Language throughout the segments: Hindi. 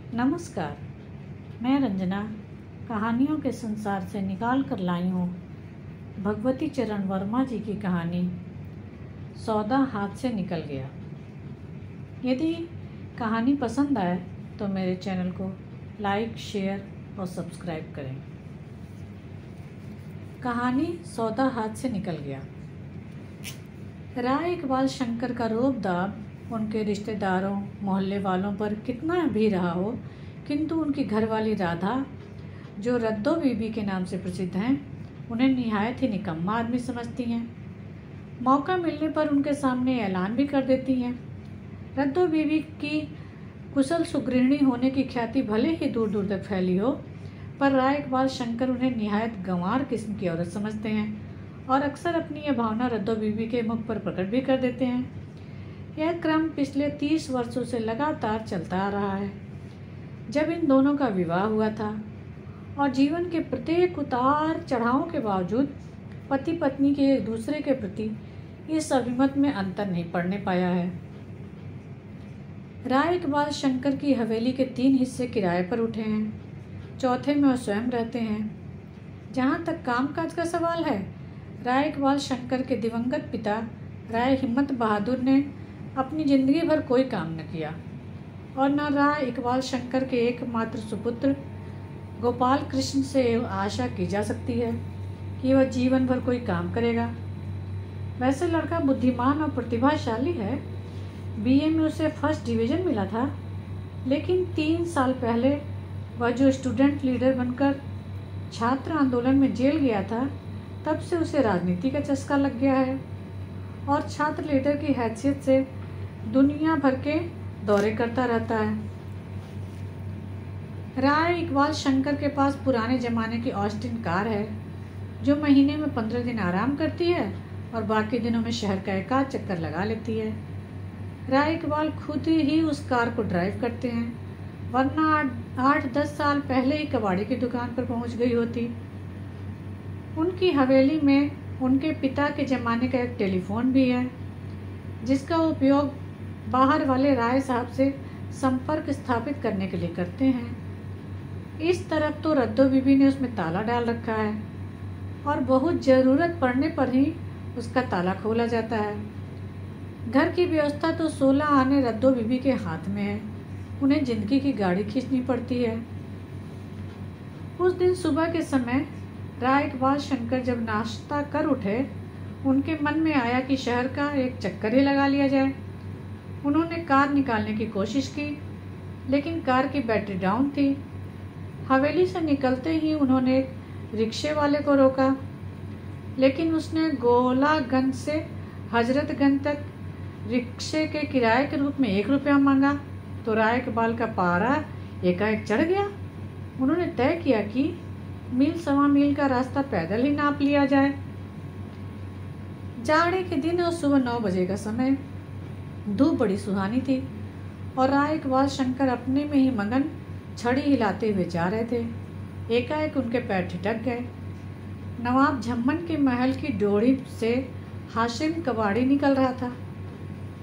नमस्कार, मैं रंजना कहानियों के संसार से निकाल कर लाई हूँ भगवती चरण वर्मा जी की कहानी सौदा हाथ से निकल गया। यदि कहानी पसंद आए तो मेरे चैनल को लाइक, शेयर और सब्सक्राइब करें। कहानी सौदा हाथ से निकल गया। राय इकबाल शंकर का रोब-दाब उनके रिश्तेदारों, मोहल्ले वालों पर कितना भी रहा हो, किंतु उनकी घरवाली राधा, जो रद्दो बीबी के नाम से प्रसिद्ध हैं, उन्हें निहायत ही निकम्मा आदमी समझती हैं। मौका मिलने पर उनके सामने ऐलान भी कर देती हैं। रद्दो बीबी की कुशल सुगृहिणी होने की ख्याति भले ही दूर दूर तक फैली हो, पर राय इकबाल शंकर उन्हें निहायत गंवार किस्म की औरत समझते हैं और अक्सर अपनी यह भावना रद्दो बीबी के मुख पर प्रकट भी कर देते हैं। यह क्रम पिछले 30 वर्षों से लगातार चलता आ रहा है। जब इन दोनों का विवाह हुआ था और जीवन के प्रत्येक उतार चढ़ावों के बावजूद पति पत्नी के एक दूसरे के प्रति इस अभिमत में अंतर नहीं पड़ने पाया है। राय इकबाल शंकर की हवेली के 3 हिस्से किराए पर उठे हैं। चौथे में वो स्वयं रहते हैं। जहाँ तक कामकाज का सवाल है, राय इकबाल शंकर के दिवंगत पिता राय हिम्मत बहादुर ने अपनी जिंदगी भर कोई काम न किया और न राय इकबाल शंकर के एकमात्र सुपुत्र गोपाल कृष्ण से आशा की जा सकती है कि वह जीवन भर कोई काम करेगा। वैसे लड़का बुद्धिमान और प्रतिभाशाली है। बीए में उसे फर्स्ट डिवीज़न मिला था, लेकिन 3 साल पहले वह जो स्टूडेंट लीडर बनकर छात्र आंदोलन में जेल गया था, तब से उसे राजनीति का चस्का लग गया है और छात्र लीडर की हैसियत से दुनिया भर के दौरे करता रहता है। राय इकबाल शंकर के पास पुराने ज़माने की ऑस्टिन कार है, जो महीने में 15 दिन आराम करती है और बाकी दिनों में शहर का एकाध चक्कर लगा लेती है। राय इकबाल खुद ही उस कार को ड्राइव करते हैं, वरना 8-10 साल पहले ही कबाड़ी की दुकान पर पहुंच गई होती। उनकी हवेली में उनके पिता के ज़माने का एक टेलीफोन भी है, जिसका उपयोग बाहर वाले राय साहब से संपर्क स्थापित करने के लिए करते हैं। इस तरफ तो रद्दो बीबी ने उसमें ताला डाल रखा है और बहुत ज़रूरत पड़ने पर ही उसका ताला खोला जाता है। घर की व्यवस्था तो 16 आने रद्दो बीबी के हाथ में है। उन्हें जिंदगी की गाड़ी खींचनी पड़ती है। उस दिन सुबह के समय राय इकबाल शंकर जब नाश्ता कर उठे, उनके मन में आया कि शहर का एक चक्कर ही लगा लिया जाए। उन्होंने कार निकालने की कोशिश की, लेकिन कार की बैटरी डाउन थी। हवेली से निकलते ही उन्होंने एक रिक्शे वाले को रोका, लेकिन उसने गोलागंज से हजरतगंज तक रिक्शे के किराए के रूप में 1 रुपया मांगा तो राय इकबाल का पारा एकाएक चढ़ गया। उन्होंने तय किया कि मील 1.25 मील का रास्ता पैदल ही नाप लिया जाए। जाड़े के दिन और सुबह 9 बजे का समय, धूप बड़ी सुहानी थी और राय इकबाल शंकर अपने में ही मगन छड़ी हिलाते हुए जा रहे थे। एकाएक उनके पैर ठिठक गए। नवाब झम्मन के महल की डोरी से हाशिम कबाड़ी निकल रहा था।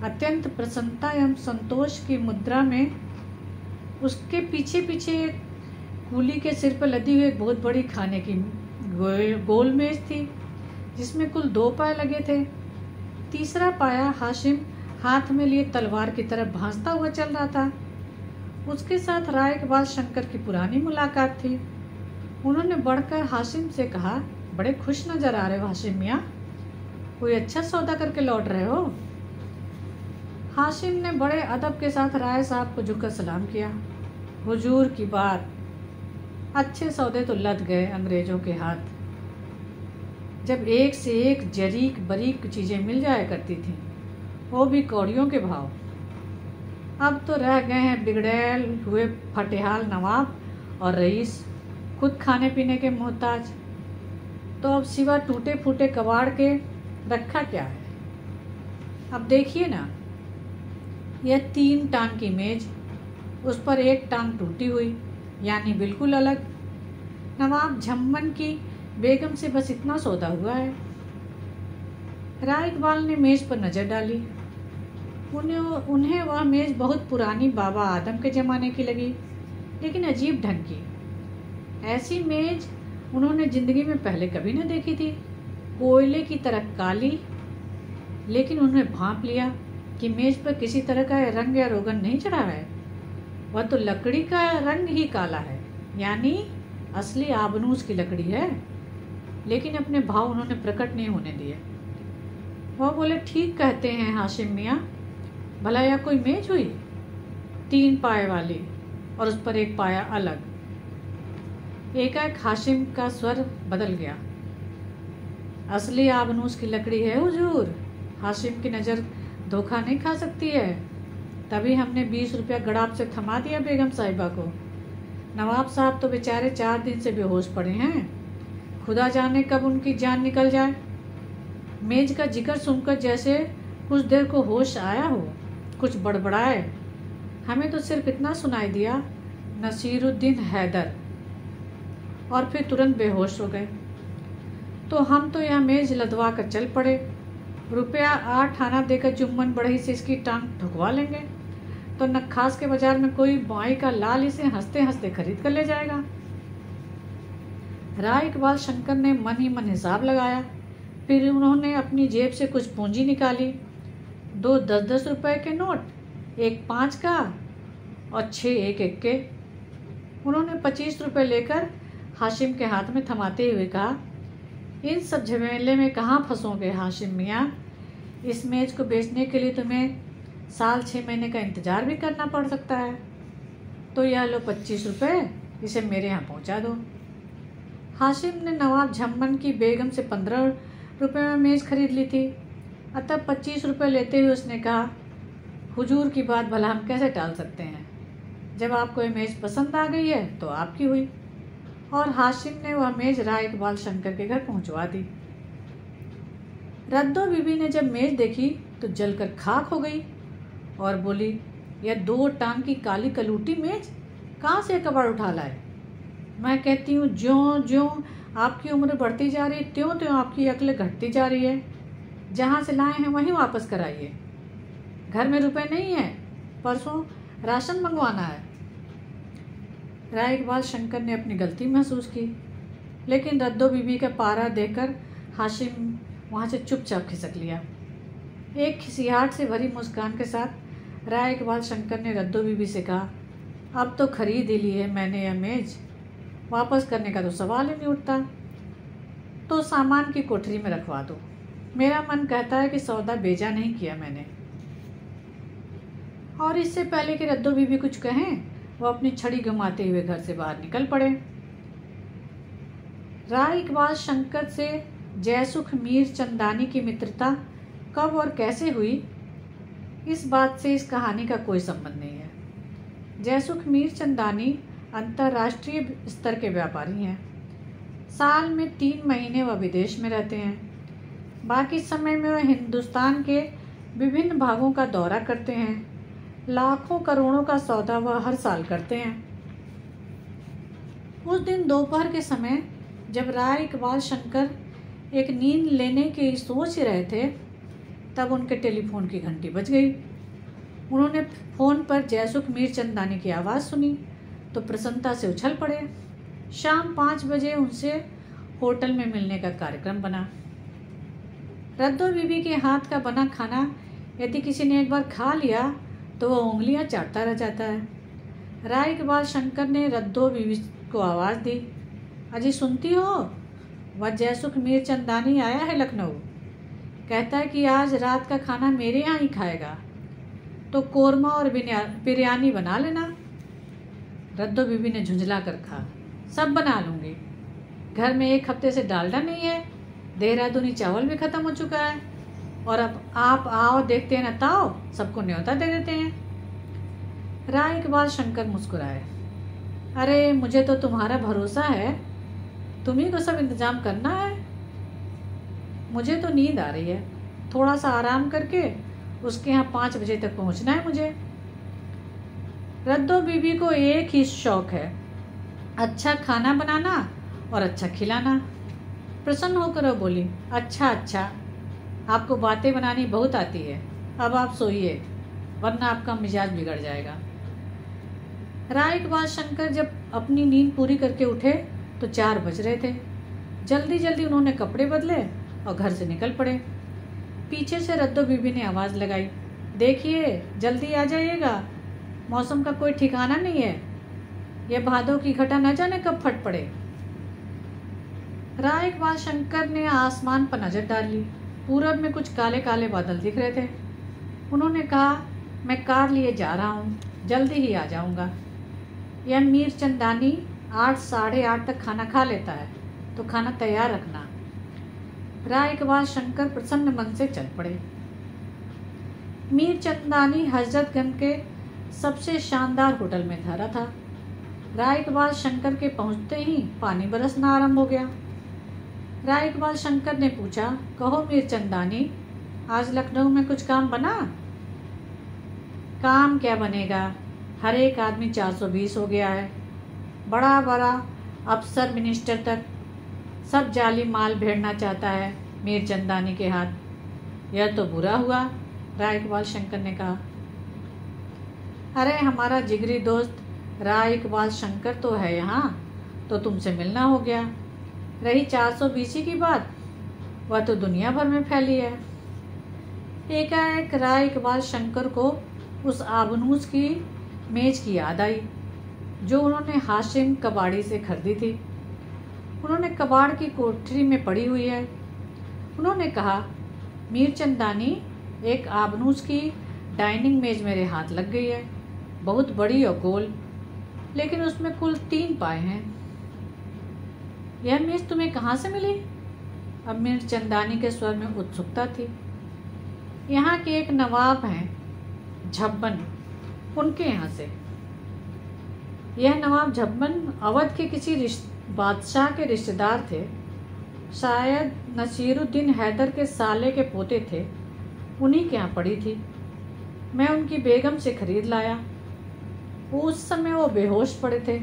अत्यंत प्रसन्नता एवं संतोष की मुद्रा में उसके पीछे पीछे एक कूली के सिर पर लदी हुई एक बहुत बड़ी खाने की गोल मेज थी, जिसमें कुल 2 पाए लगे थे। तीसरा पाया हाशिम हाथ में लिए तलवार की तरफ भांजता हुआ चल रहा था। उसके साथ राय इकबाल शंकर की पुरानी मुलाकात थी। उन्होंने बढ़कर हाशिम से कहा, बड़े खुश नजर आ रहे हो हाशिम मियाँ, कोई अच्छा सौदा करके लौट रहे हो? हाशिम ने बड़े अदब के साथ राय साहब को झुककर सलाम किया। हुजूर की बात, अच्छे सौदे तो लद गए अंग्रेजों के हाथ, जब एक से एक जरीक बरीक चीज़ें मिल जाया करती थीं, वो भी कौड़ियों के भाव। अब तो रह गए हैं बिगड़ैल हुए फटेहाल नवाब और रईस, खुद खाने पीने के मोहताज। तो अब सिवा टूटे फूटे कबाड़ के रखा क्या है? अब देखिए ना, यह 3 टांग की मेज, उस पर एक टांग टूटी हुई, यानी बिल्कुल अलग। नवाब झम्मन की बेगम से बस इतना सौदा हुआ है। राय इकबाल ने मेज पर नजर डाली। उन्हें वह मेज बहुत पुरानी बाबा आदम के ज़माने की लगी। लेकिन अजीब ढंग की। ऐसी मेज उन्होंने जिंदगी में पहले कभी न देखी थी। कोयले की तरह काली, लेकिन उन्होंने भांप लिया कि मेज पर किसी तरह का रंग या रोगन नहीं चढ़ा है। वह तो लकड़ी का रंग ही काला है, यानी असली आबनूस की लकड़ी है। लेकिन अपने भाव उन्होंने प्रकट नहीं होने दिए। वह बोले, ठीक कहते हैं हाशिम मियाँ, भला यह कोई मेज हुई? 3 पाए वाली और उस पर एक पाया अलग। एकाएक हाशिम का स्वर बदल गया। असली आबनूस की लकड़ी है हुजूर। हाशिम की नज़र धोखा नहीं खा सकती है। तभी हमने 20 रुपया गड़ाप से थमा दिया बेगम साहिबा को। नवाब साहब तो बेचारे 4 दिन से बेहोश पड़े हैं। खुदा जाने कब उनकी जान निकल जाए। मेज का जिक्र सुनकर जैसे कुछ देर को होश आया हो, कुछ बड़बड़ाए। हमें तो सिर्फ इतना सुनाई दिया, नसीरुद्दीन हैदर, और फिर तुरंत बेहोश हो गए। तो हम तो यह मेज लदवा कर चल पड़े। रुपया 8 आना देकर जुम्मन बढ़ई से इसकी टांग ठुकवा लेंगे तो नक्खास के बाजार में कोई बाई का लाल इसे हंसते हंसते खरीद कर ले जाएगा। राय इकबाल शंकर ने मन ही मन हिसाब लगाया। फिर उन्होंने अपनी जेब से कुछ पूंजी निकाली। 2 10-10 रुपए के नोट, 1 5 का और 6 1-1 के। उन्होंने 25 रुपए लेकर हाशिम के हाथ में थमाते हुए कहा, इन सब झमेले में कहाँ फंसोगे हाशिम मियाँ? इस मेज को बेचने के लिए तुम्हें साल 6 महीने का इंतजार भी करना पड़ सकता है। तो यह लो 25 रुपये, इसे मेरे यहाँ पहुँचा दो। हाशिम ने नवाब झम्मन की बेगम से 15 रुपये में मेज़ खरीद ली थी। अतः 25 रुपये लेते हुए उसने कहा, हुजूर की बात भला हम कैसे टाल सकते हैं? जब आपको ये मेज़ पसंद आ गई है तो आपकी हुई। और हाशिम ने वह मेज़ राय इकबाल शंकर के घर पहुंचवा दी। रद्दो बीबी ने जब मेज़ देखी तो जलकर खाक हो गई और बोली, यह 2 टांग की काली कलूटी मेज़ कहाँ से कबाड़ उठा लाए? मैं कहती हूँ ज्यों ज्यों आपकी उम्र बढ़ती जा रही त्यों त्यों आपकी अक्ल घटती जा रही है। जहाँ से लाए हैं वहीं वापस कराइए। घर में रुपए नहीं है, परसों राशन मंगवाना है। राय इकबाल शंकर ने अपनी गलती महसूस की, लेकिन रद्दो बीबी का पारा देखकर हाशिम वहाँ से चुपचाप खिसक लिया। एक खिसियाहट से भरी मुस्कान के साथ राय इकबाल शंकर ने रद्दो बीबी से कहा, अब तो खरीद ही ली है मैंने यह मेज, वापस करने का तो सवाल ही नहीं उठता। तो सामान की कोठरी में रखवा दो। मेरा मन कहता है कि सौदा बेजा नहीं किया मैंने। और इससे पहले कि रद्दो बीबी कुछ कहें, वो अपनी छड़ी घुमाते हुए घर से बाहर निकल पड़े। राय इकबाल शंकर से जयसुख मीर चंदानी की मित्रता कब और कैसे हुई, इस बात से इस कहानी का कोई संबंध नहीं है। जयसुख मीर चंदानी अंतर्राष्ट्रीय स्तर के व्यापारी हैं। साल में 3 महीने वह विदेश में रहते हैं। बाकी समय में वह हिंदुस्तान के विभिन्न भागों का दौरा करते हैं। लाखों करोड़ों का सौदा वह हर साल करते हैं। उस दिन दोपहर के समय जब राय इकबाल शंकर एक नींद लेने की सोच रहे थे, तब उनके टेलीफोन की घंटी बज गई। उन्होंने फ़ोन पर जयसुख मीर चंदानी की आवाज़ सुनी तो प्रसन्नता से उछल पड़े। शाम 5 बजे उनसे होटल में मिलने का कार्यक्रम बना। रद्दो बीबी के हाथ का बना खाना यदि किसी ने एक बार खा लिया तो वह उंगलियां चाटता रह जाता है। राय इकबाल शंकर ने रद्दो बीबी को आवाज़ दी, अजी सुनती हो? वह जयसुख मीर चंदानी आया है लखनऊ। कहता है कि आज रात का खाना मेरे यहाँ ही खाएगा, तो कोरमा और बिरयानी बना लेना। रद्दो बीबी ने झुंझला कर कहा, सब बना लूँगी। घर में 1 हफ्ते से डालडा नहीं है, देहरादूनी चावल भी ख़त्म हो चुका है, और अब आप आओ देखते हैं न ताओ, सबको न्योता दे देते हैं। राय इकबाल शंकर मुस्कुराए, अरे मुझे तो तुम्हारा भरोसा है, तुम्ही को सब इंतजाम करना है। मुझे तो नींद आ रही है, थोड़ा सा आराम करके उसके यहाँ 5 बजे तक पहुँचना है मुझे। रद्दो बीबी को एक ही शौक है, अच्छा खाना बनाना और अच्छा खिलाना। प्रसन्न होकर वो बोली, अच्छा अच्छा, आपको बातें बनानी बहुत आती है, अब आप सोइए वरना आपका मिजाज बिगड़ जाएगा। राय के बाद शंकर जब अपनी नींद पूरी करके उठे तो 4 बज रहे थे। जल्दी जल्दी उन्होंने कपड़े बदले और घर से निकल पड़े। पीछे से रद्दो बीबी ने आवाज़ लगाई, देखिए जल्दी आ जाइएगा, मौसम का कोई ठिकाना नहीं है, यह भादों की घटा न जाने कब फट पड़े। राय के बाद शंकर ने आसमान पर नजर डाली। पूरब में कुछ काले काले बादल दिख रहे थे। उन्होंने कहा, मैं कार लिए जा रहा हूँ, जल्दी ही आ जाऊँगा। यह मीर चंदानी 8 साढ़े 8 तक खाना खा लेता है, तो खाना तैयार रखना। राय के बाद शंकर प्रसन्न मन से चल पड़े। मीर चंदानी हजरतगंज के सबसे शानदार होटल में ठहरा था। राय के बाद शंकर के पहुंचते ही पानी बरसना आरंभ हो गया। राय के बाद शंकर ने पूछा, कहो मीर चंदानी, आज लखनऊ में कुछ काम बना? काम क्या बनेगा, हर एक आदमी 420 हो गया है, बड़ा बड़ा अफसर मिनिस्टर तक सब जाली माल भेड़ना चाहता है मीर चंदानी के हाथ। यह तो बुरा हुआ, राय इकबाल शंकर ने कहा। अरे हमारा जिगरी दोस्त राय इकबाल शंकर तो है यहाँ, तो तुमसे मिलना हो गया। रही 420 की बात, वह तो दुनिया भर में फैली है। एकाएक राय इकबाल शंकर को उस आबनूस की मेज की याद आई जो उन्होंने हाशिम कबाड़ी से खरीदी थी। उन्होंने कबाड़ की कोठरी में पड़ी हुई है। उन्होंने कहा, मीर चंदानी, एक आबनूस की डाइनिंग मेज मेरे हाथ लग गई है, बहुत बड़ी और गोल, लेकिन उसमें कुल 3 पाए हैं। यह मेज तुम्हें कहाँ से मिली? अब मीर चंदानी के स्वर में उत्सुकता थी। यहाँ के एक नवाब हैं झब्बन, उनके यहाँ से। यह नवाब झब्बन अवध के किसी बादशाह के रिश्तेदार थे, शायद नसीरुद्दीन हैदर के साले के पोते थे, उन्हीं के यहाँ पड़ी थी। मैं उनकी बेगम से खरीद लाया। उस समय वो बेहोश पड़े थे।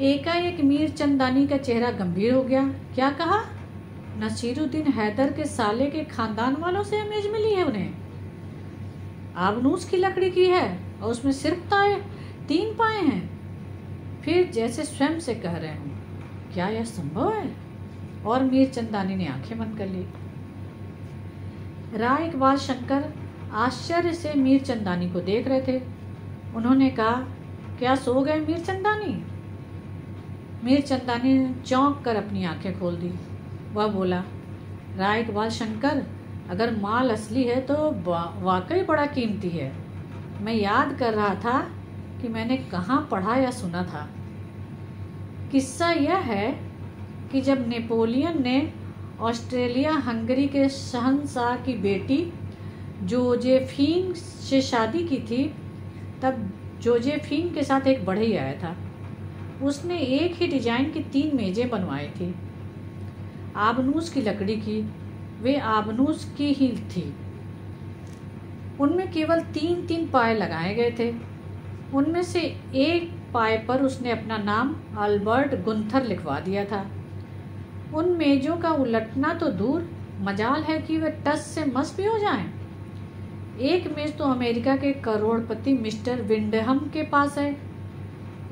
एकाएक मीर चंदानी का चेहरा गंभीर हो गया। क्या कहा? नसीरुद्दीन हैदर के साले के खानदान वालों से मेज मिली है उन्हें? आबनूस की लकड़ी की है और उसमें सिर्फ 3 पाए हैं। फिर जैसे स्वयं से कह रहे हूँ, क्या यह संभव है? और मीर चंदानी ने आंखें बंद कर ली। राय इकबाल शंकर आश्चर्य से मीर चंदानी को देख रहे थे। उन्होंने कहा, क्या सो गए मीर चंदानी? मीर चंदानी ने चौंक कर अपनी आंखें खोल दी। वह बोला, राय इकबाल शंकर, अगर माल असली है तो वाकई बड़ा कीमती है। मैं याद कर रहा था कि मैंने कहाँ पढ़ा या सुना था। किस्सा यह है कि जब नेपोलियन ने ऑस्ट्रेलिया हंगरी के शहंशाह की बेटी जोजेफिन से शादी की थी, तब जोजेफिन के साथ एक बढ़ई आया था। उसने एक ही डिजाइन की 3 मेजें बनवाई थी, आबनूस की लकड़ी की। वे आबनूस की ही थी। उनमें केवल 3-3 पाए लगाए गए थे। उनमें से एक पाए पर उसने अपना नाम अल्बर्ट गुंथर लिखवा दिया था। उन मेजों का उलटना तो दूर, मजाल है कि वे टस से मस भी हो जाएं। एक मेज तो अमेरिका के करोड़पति मिस्टर विंडहम के पास है,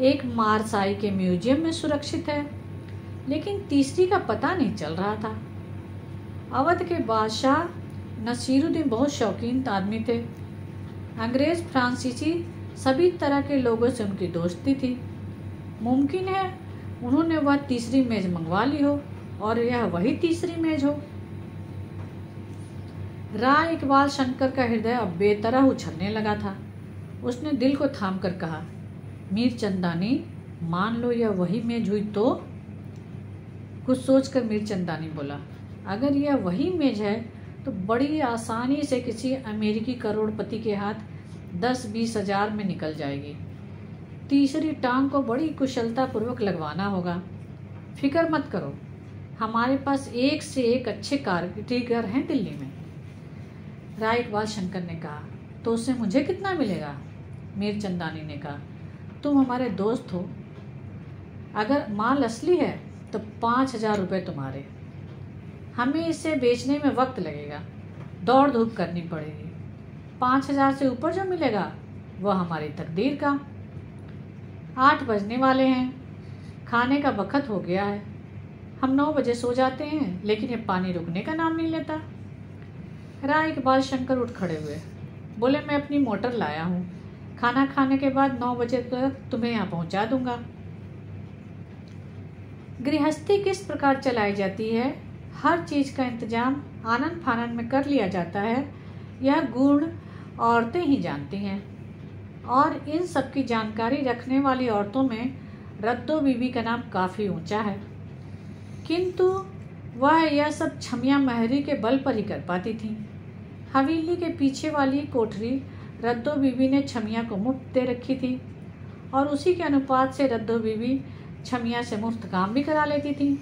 एक मार्साई के म्यूजियम में सुरक्षित है, लेकिन तीसरी का पता नहीं चल रहा था। अवध के बादशाह नसीरुद्दीन बहुत शौकीन आदमी थे। अंग्रेज, फ्रांसीसी सभी तरह के लोगों से उनकी दोस्ती थी। मुमकिन है उन्होंने वह तीसरी मेज मंगवा ली हो और यह वही तीसरी मेज हो। राय इकबाल शंकर का हृदय अब बेतरह उछलने लगा था। उसने दिल को थाम कर कहा, मीर चंदानी, मान लो यह वही मेज हुई तो? कुछ सोचकर मीर चंदानी बोला, अगर यह वही मेज है तो बड़ी आसानी से किसी अमेरिकी करोड़पति के हाथ 10-20 हजार में निकल जाएगी। तीसरी टांग को बड़ी कुशलता पूर्वक लगवाना होगा। फिक्र मत करो, हमारे पास एक से एक अच्छे कारीगर हैं दिल्ली में। राय इकबाल शंकर ने कहा, तो उससे मुझे कितना मिलेगा? मीर चंदानी ने कहा, तुम हमारे दोस्त हो। अगर माल असली है तो 5,000 रुपये तुम्हारे। हमें इसे बेचने में वक्त लगेगा, दौड़ धूप करनी पड़ेगी। 5,000 से ऊपर जो मिलेगा वह हमारी तकदीर का। 8 बजने वाले हैं, खाने का वक्त हो गया है। हम 9 बजे सो जाते हैं, लेकिन ये पानी रुकने का नाम नहीं लेता। राय के बाद शंकर उठ खड़े हुए, बोले, मैं अपनी मोटर लाया हूँ, खाना खाने के बाद 9 बजे तक तुम्हें यहाँ पहुँचा दूंगा। गृहस्थी किस प्रकार चलाई जाती है, हर चीज़ का इंतजाम आनन फानन में कर लिया जाता है, यह गुण औरतें ही जानती हैं। और इन सब की जानकारी रखने वाली औरतों में रद्दो बीबी का नाम काफ़ी ऊंचा है, किंतु वह यह सब छमिया महरी के बल पर ही कर पाती थी। हवेली के पीछे वाली कोठरी रद्दो बीबी ने छमिया को मुफ्त दे रखी थी और उसी के अनुपात से रद्दो बीबी छमिया से मुफ्त काम भी करा लेती थी।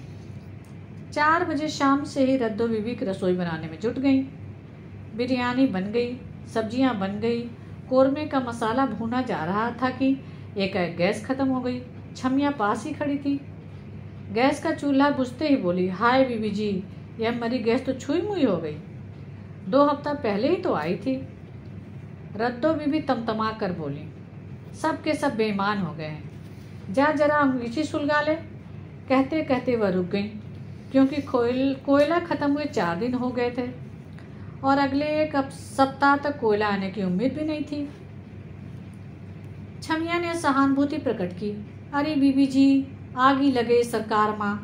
4 बजे शाम से ही रद्दो बीबी की रसोई बनाने में जुट गई। बिरयानी बन गई, सब्जियां बन गई, कोरमे का मसाला भूना जा रहा था कि एकाएक गैस खत्म हो गई। छमिया पास ही खड़ी थी। गैस का चूल्हा बुझते ही बोली, हाय बीबी जी, यह मरी गैस तो छुई मुई हो गई, 2 हफ्ता पहले ही तो आई थी। रद्दो बीबी तमतमा कर बोली, सब के सब बेईमान हो गए हैं, जा जरा अंगीठी सुलगा ले। कहते कहते वह रुक गई, क्योंकि कोयला खत्म हुए 4 दिन हो गए थे और अगले एक सप्ताह तक कोयला आने की उम्मीद भी नहीं थी। छमिया ने सहानुभूति प्रकट की, अरे बीबी जी, आग ही लगे सरकार माँ,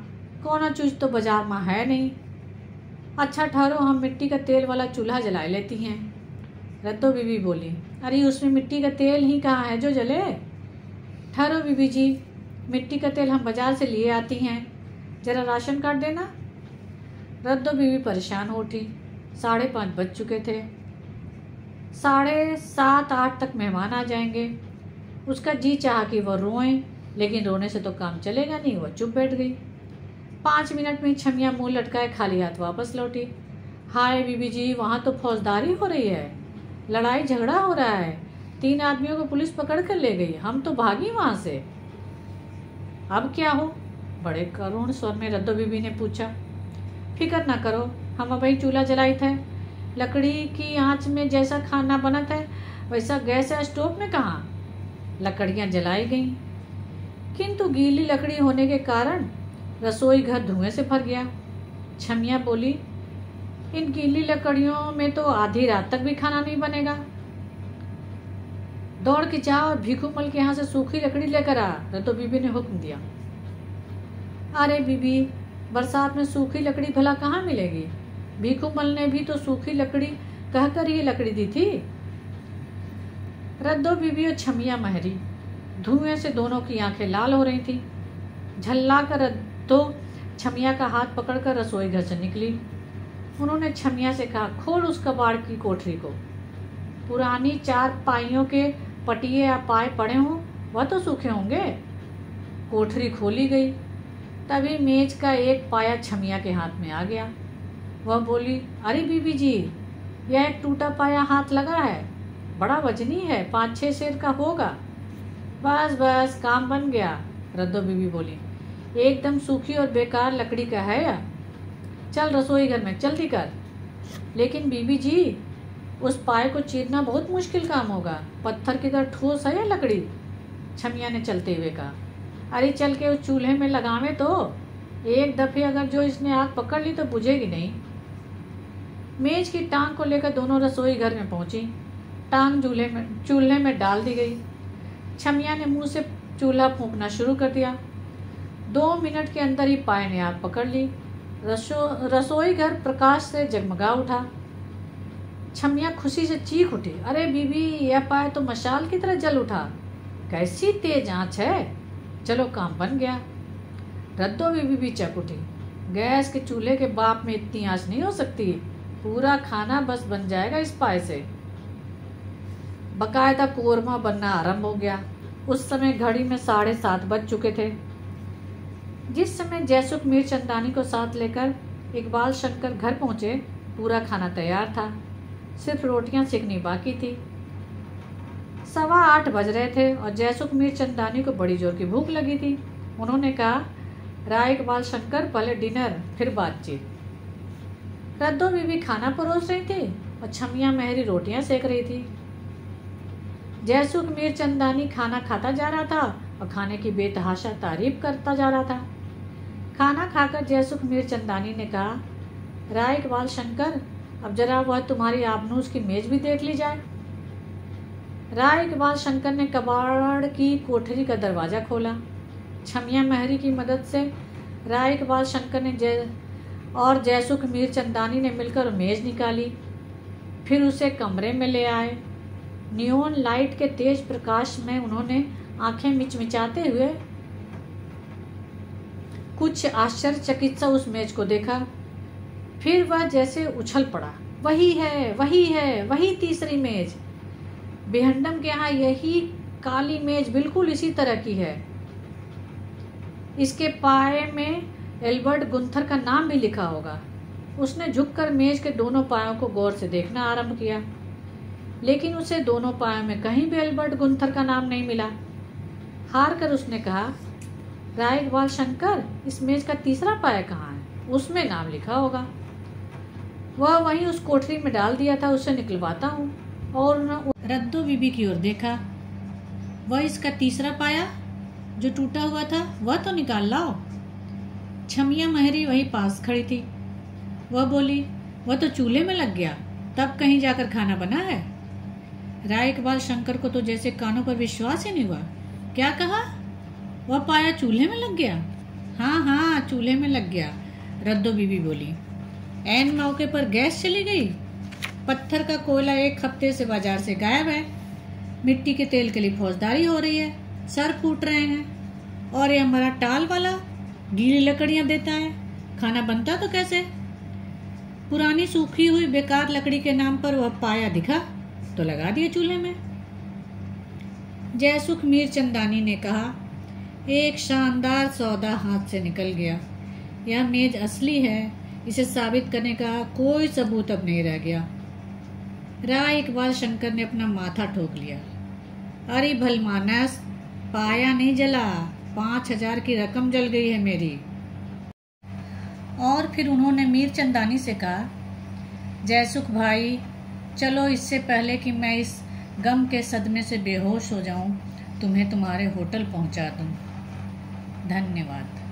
कौन चूज तो बाजार माँ है नहीं। अच्छा ठहरो, हम मिट्टी का तेल वाला चूल्हा जला लेती हैं। रद्दो बीबी बोली, अरे उसमें मिट्टी का तेल ही कहाँ है जो जले। ठहरो बीबी जी, मिट्टी का तेल हम बाजार से लिए आती हैं, जरा राशन कार्ड देना। रद्दो बीबी परेशान हो उठी। 5:30 बज चुके थे। 7:30-8 तक मेहमान आ जाएंगे। उसका जी चाहा कि वह रोए, लेकिन रोने से तो काम चलेगा नहीं। वह चुप बैठ गई। 5 मिनट में छमिया मुंह लटकाए खाली हाथ वापस लौटी। हाय बीबी जी, वहाँ तो फौजदारी हो रही है, लड़ाई झगड़ा हो रहा है, 3 आदमियों को पुलिस पकड़ कर ले गई, हम तो भागी वहाँ से। अब क्या हो? बड़े करुण स्वर में रद्दो बीबी ने पूछा। फिक्र ना करो, हम अभी चूल्हा जलाई थे, लकड़ी की आंच में जैसा खाना बना था वैसा गैस या स्टोव में कहाँ। लकड़ियाँ जलाई गईं, किंतु गीली लकड़ी होने के कारण रसोई घर धुएं से भर गया। छमिया बोली, इन गीली लकड़ियों में तो आधी रात तक भी खाना नहीं बनेगा। दौड़ के जा और भीखूमल के यहाँ से सूखी लकड़ी लेकर आ, रद्दो बीबी ने हुक्म दिया। अरे बीबी, बरसात में सूखी लकड़ी भला कहाँ मिलेगी? भीखूमल ने भी तो सूखी लकड़ी कहकर ये लकड़ी दी थी। रद्दो बीबी और छमिया महरी, धुएं से दोनों की आंखें लाल हो रही थी। झल्ला कर रद्दो छमिया का हाथ पकड़कर रसोई घर से निकली। उन्होंने छमिया से कहा, खोल उस कबाड़ की कोठरी को, पुरानी 4 पाइयों के पटिए या पाए पड़े हों, वह तो सूखे होंगे। कोठरी खोली गई। तभी मेज का एक पाया छमिया के हाथ में आ गया। वह बोली, अरे बीबी जी, यह एक टूटा पाया हाथ लगा है, बड़ा वजनी है, 5-6 सेर का होगा। बस बस, काम बन गया, रद्दो बीबी बोली, एकदम सूखी और बेकार लकड़ी का है या? चल रसोई घर में जल्दी कर। लेकिन बीबी जी, उस पाए को चीरना बहुत मुश्किल काम होगा, पत्थर की तरह ठोस है या लकड़ी। छमिया ने चलते हुए कहा, अरे चल के उस चूल्हे में लगावे तो, एक दफे अगर जो इसने आग पकड़ ली तो बुझेगी नहीं। मेज की टांग को लेकर दोनों रसोई घर में पहुंची। टांग चूल्हे में डाल दी गई। छमिया ने मुंह से चूल्हा फूंकना शुरू कर दिया। 2 मिनट के अंदर ही पाए ने आग पकड़ ली। रसोई घर प्रकाश से जगमगा उठा। छमिया खुशी से चीख उठी, अरे बीबी, यह पाए तो मशाल की तरह जल उठा, कैसी तेज आंच है, चलो काम बन गया। रद्दो बीबी भी चक उठी, गैस के चूल्हे के बाप में इतनी आंच नहीं हो सकती, पूरा खाना बस बन जाएगा इस पाए से। बकायदा कोरमा बनना आरंभ हो गया। उस समय घड़ी में 7:30 बज चुके थे। जिस समय जयसुख मीरचंदानी को साथ लेकर इकबाल शंकर घर पहुंचे, पूरा खाना तैयार था, सिर्फ रोटियां सेकनी बाकी थी। 7:15 बज रहे थे और जयसुख मीरचंदानी को बड़ी जोर की भूख लगी थी। उन्होंने कहा, राय इकबाल शंकर, पहले डिनर फिर बातचीत। रद्दो बीबी खाना परोस रही थी और छमिया महरी रोटियां सेक रही थी। जयसुख मीरचंदानी खाना खाता जा रहा था और खाने की बेतहाशा तारीफ करता जा रहा था। खाना खाकर जयसुख मीरचंदानी ने कहा, राय इकबाल शंकर, अब जरा वह तुम्हारी आबनूस की मेज भी देख ली जाए। राय इकबाल शंकर ने कबाड़ की कोठरी का दरवाजा खोला। छमिया महरी की मदद से राय इकबाल शंकर ने जयसुख मीरचंदानी ने मिलकर मेज निकाली। फिर उसे कमरे में ले आए। नियोन लाइट के तेज प्रकाश में उन्होंने आंखें मिचमिचाते हुए कुछ आश्चर्यचकित सा उस मेज को देखा। फिर वह जैसे उछल पड़ा, वही है, वही है, वही तीसरी मेज। बेहंडम के यहाँ यही काली मेज बिल्कुल इसी तरह की है। इसके पाए में एल्बर्ट गुंथर का नाम भी लिखा होगा। उसने झुककर मेज के दोनों पायों को गौर से देखना आरंभ किया, लेकिन उसे दोनों पायों में कहीं भी एल्बर्ट गुंथर का नाम नहीं मिला। हार कर उसने कहा, राय इकबाल शंकर, इस मेज का तीसरा पाया कहाँ है? उसमें नाम लिखा होगा। वह वहीं उस कोठरी में डाल दिया था, उसे निकलवाता हूँ। और रद्दो बीबी की ओर देखा। वह इसका तीसरा पाया जो टूटा हुआ था, वह तो निकाल लाओ। छमिया महरी वही पास खड़ी थी। वह बोली, वह तो चूल्हे में लग गया, तब कहीं जाकर खाना बना है। राय इकबाल शंकर को तो जैसे कानों पर विश्वास ही नहीं हुआ। क्या कहा? वह पाया चूल्हे में लग गया? हाँ हाँ, चूल्हे में लग गया, रद्दो बीबी बोली। ऐन मौके पर गैस चली गई। पत्थर का कोयला 1 हफ्ते से बाजार से गायब है। मिट्टी के तेल के लिए फौजदारी हो रही है, सर फूट रहे हैं। और ये हमारा टाल वाला गीली लकड़ियां देता है, खाना बनता तो कैसे? पुरानी सूखी हुई बेकार लकड़ी के नाम पर वह पाया दिखा तो लगा दिया चूल्हे में। जयसुख मीरचंदानी ने कहा, एक शानदार सौदा हाथ से निकल गया। यह मेज असली है, इसे साबित करने का कोई सबूत अब नहीं रह गया। राय इकबाल शंकर ने अपना माथा ठोक लिया। अरे भलमानस, पाया नहीं जला, 5000 की रकम जल गई है मेरी। और फिर उन्होंने मीरचंदानी से कहा, जयसुख भाई, चलो इससे पहले कि मैं इस गम के सदमे से बेहोश हो जाऊं, तुम्हें तुम्हारे होटल पहुंचा दूं। धन्यवाद।